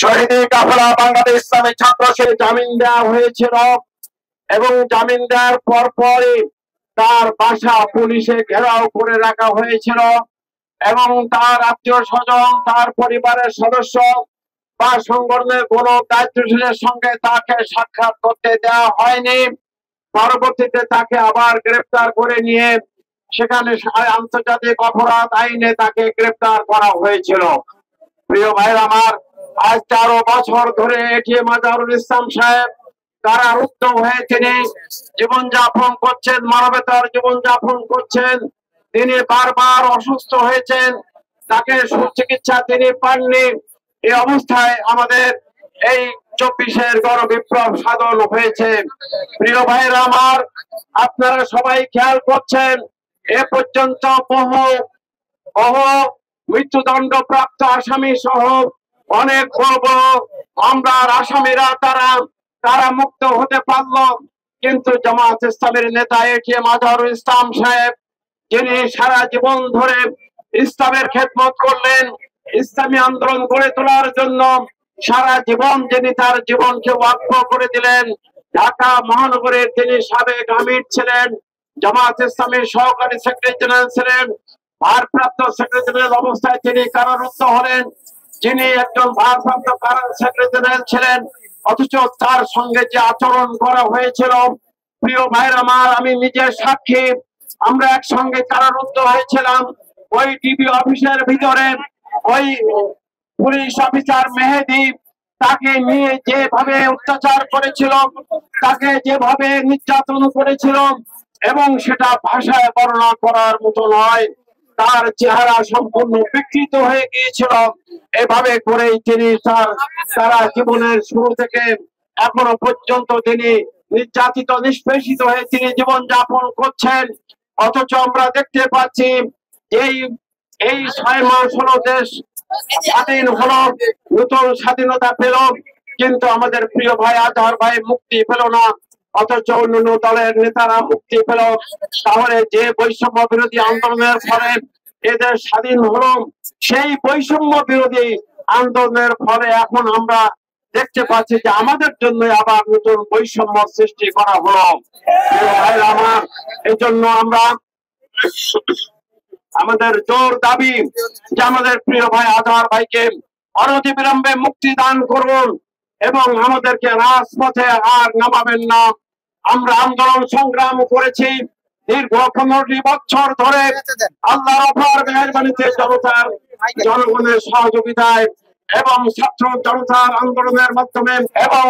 শহীদে কাফেলা বাংলাদেশ ইসলামী ছাত্র সেই জামিন দেওয়া হয়েছিল এবং জামিন দেওয়ার পরপরই তার বাসা পুলিশে ঘেরাও করে রাখা হয়েছিল এবং তার আত্মীয় স্বজন, তার পরিবারের সদস্য বা সংগঠনের কোন দায়িত্বশীলের সঙ্গে তাকে সাক্ষাৎ করতে দেওয়া হয়নি। পরবর্তীতে তাকে আবার গ্রেফতার করে নিয়ে সেখানে আন্তর্জাতিক অপরাধ আইনে তাকে গ্রেফতার করা হয়েছিল। প্রিয় ভাইরা আমার, আজ 13 বছর ধরে এটিএম আজহারুল ইসলাম সাহেব কারারুদ্ধ হয়ে তিনি জীবনযাপন করছেন, মানবেতর জীবনযাপন করছেন। তিনি বারবার অসুস্থ হয়েছেন, তাকে সুচিকিৎসা তিনি পাননি। এই অবস্থায় আমাদের এই 24-এর গণবিপ্লব সাধন হয়েছে। প্রিয় ভাইরা আমার, আপনারা সবাই খেয়াল করছেন, এ পর্যন্ত বহু মৃত্যুদণ্ড প্রাপ্ত আসামি সহ অনেক বড় বড় মামলার আসামিরা তারা মুক্ত হতে পারল, কিন্তু জামাত ইসলামের নেতা এটিএম আজহারুল ইসলাম সাহেব, যিনি সারা জীবন ধরে ইসলামের খেদমত করলেন, ইসলামী আন্দোলন গড়ে তোলার জন্য সারা জীবন যিনি তার জীবনকে ওয়াকফ করে দিলেন, ঢাকা মহানগরের তিনি সাবেক আমির ছিলেন, জামাত ইসলামের সহকারী সেক্রেটারি জেনারেল ছিলেন, ভারপ্রাপ্ত সেক্রেটারি জেনারেল অবস্থায় তিনি কারারুদ্ধ হলেন, যিনি একজন ভারপ্রাপ্ত সেক্রেটারি জেনারেল ছিলেন, অথচ তার সঙ্গে যে আচরণ করা হয়েছিল, প্রিয় ভাইরা আমার, আমি নিজে সাক্ষী। আমরা একসঙ্গে কারারুদ্ধ হয়েছিলাম ওই ডিবি অফিসের ভিতরে। ওই পুলিশ অফিসার মেহেদী তাকে নিয়ে যেভাবে অত্যাচার করেছিল, তাকে যেভাবে নির্যাতন করেছিল, এবং সেটা ভাষায় বর্ণনা করার মতো নয়। তার চেহারা সম্পূর্ণ বিকৃত হয়ে গিয়েছিল। এভাবে করেই তিনি সারা জীবনের শুরু থেকে এখনো পর্যন্ত তিনি নির্যাতিত, নিষ্পেষিত হয়ে তিনি জীবন যাপন করছেন। অথচ আমরা দেখতে পাচ্ছি এই 6 মাস হলো দেশ স্বাধীন হলো, নতুন স্বাধীনতা পেল, কিন্তু আমাদের প্রিয় ভাই আজহার ভাই মুক্তি পেল না, অথচ অন্যান্য দলের নেতারা মুক্তি পেল। তাহলে যে বৈষম্য বিরোধী আন্দোলনের ফলে এদের স্বাধীন হলো, সেই বৈষম্য বিরোধী আন্দোলনের ফলে এখন আমরা দেখতে পাচ্ছি যে আমাদের জন্য আবার নতুন বৈষম্য সৃষ্টি করা হলো। আমার এই জন্য আমরা আমাদের জোর দাবি যে আমাদের প্রিয় ভাই আজহার ভাইকে অনতিবিলম্বে মুক্তি দান করুন এবং আমাদেরকে রাজপথে আর নামাবেন না। আমরা আন্দোলন সংগ্রাম করেছি দীর্ঘ 15 বছর ধরে, আল্লাহর অপার মেহেরবানিতে জনগণের সহযোগিতায় এবং ছাত্র জনতার আন্দোলনের মাধ্যমে এবং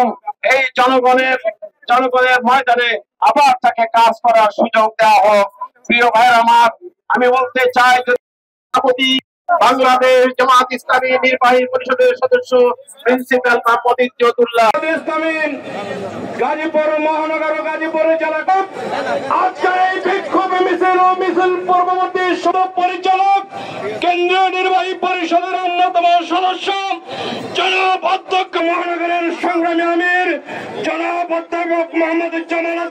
এই জনগণের ময়দানে আবার তাকে কাজ করার সুযোগ দেওয়া হোক। প্রিয় ভাইয়ের আমার, আমি বলতে চাই, বাংলাদেশ জামাত ইসলামী নির্বাহী পরিষদের সদস্য প্রিন্সিপাল মোহাম্মদ ইজ্জতুল্লাহ গাজীপুর মহানগর ও গাজীপুর জেলা আজকের এই বিক্ষোভ মিছিল পূর্ববর্তী পরিচালক কেন্দ্রীয় নির্বাহী পরিষদের অন্যতম সদস্য জনাব অধ্যক্ষ মহানগরের সংগ্রামী আমির জনাব অধ্যাপক মোহাম্মদ জামাল